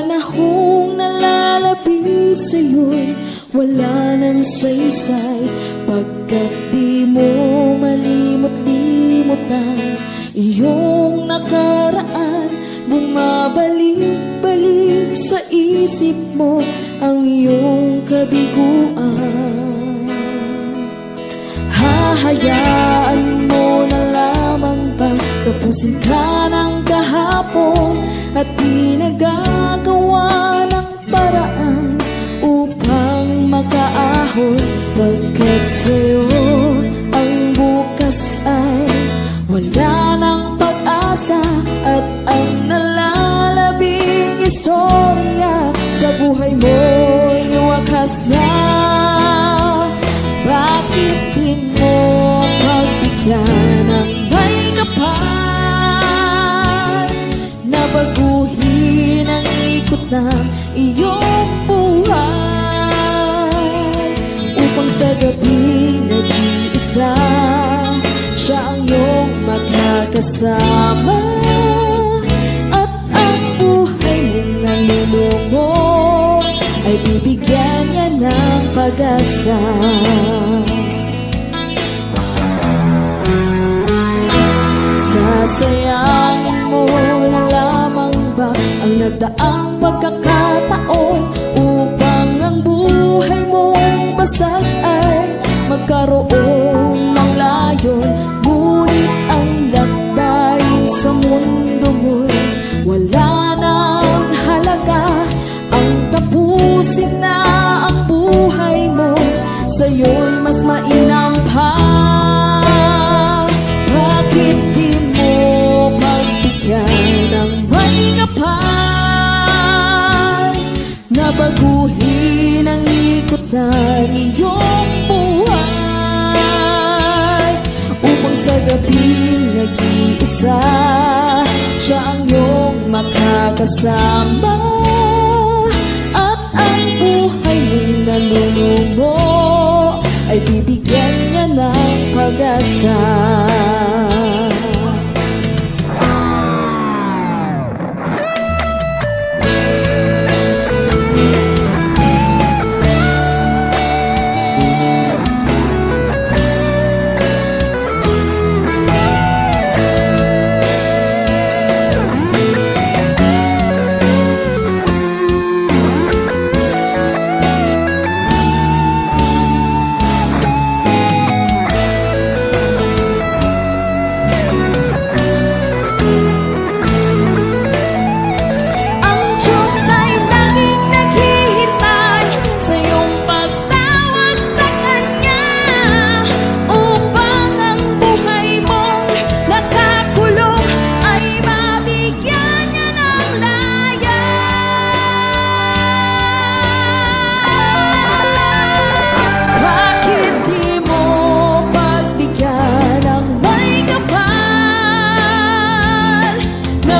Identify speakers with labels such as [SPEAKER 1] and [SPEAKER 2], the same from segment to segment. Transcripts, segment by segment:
[SPEAKER 1] panahong nalalabi sa'yo'y wala nang saysay, pagkat di mo malimot-limutan iyong nakaraan. Bumabalik-balik sa isip mo ang iyong kabiguan. Hahayaan mo na lamang bang tapusin ka ng kahapon at di nagagawa ng paraan upang makaahon, pagkat sa'yo ang bukas ay wala ng pag-asa at ang nalalabing istorya sa buhay mo'y wakas na. Bakit di mo pagbigyan ng may kapal na baguhin ang ikot ng iyong buhay, upang sa gabing nag-iisa siya ang iyong makakasama at ang buhay mong nalulumo ay bibigyan niya ng pag-asa. Sasayangin mo na lamang ba ang nagdaang pagkakataon upang ang buhay mong basag ay magkaroon ng layon? Ngunit ang lakbay sa mundo mo'y wala nang halaga. Ang tapusin na ang buhay mo sa'yo'y mas mainam pa. Bakit di mo pagbigyan ng may kapal na baguhin ang ikot ng iyong buhay, upang sa gabing nag-iisa siya ang iyong makakasama at ang buhay mong nalulumo ay bibigyan niya ng pag-asa.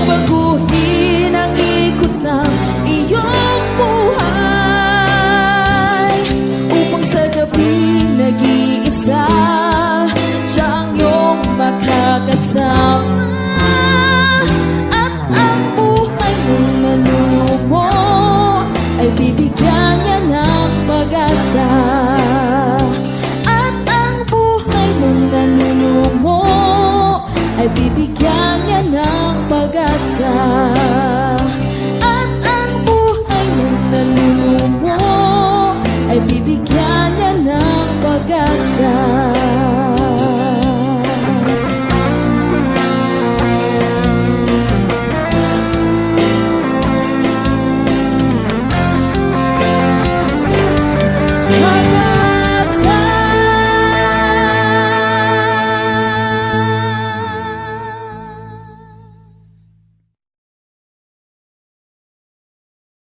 [SPEAKER 1] Baguhin ang ikot ng iyong buhay, upang sa gabing nag-iisa siya ang iyong makakasama at ang buhay mong nalulumo ay bibigyan niya ng pag-asa. At ang buhay mong nalulumo ay bibigyan niya ng pag-asa. At ang buhay mong nalulumo ay bibigyan niya ng pag-asa.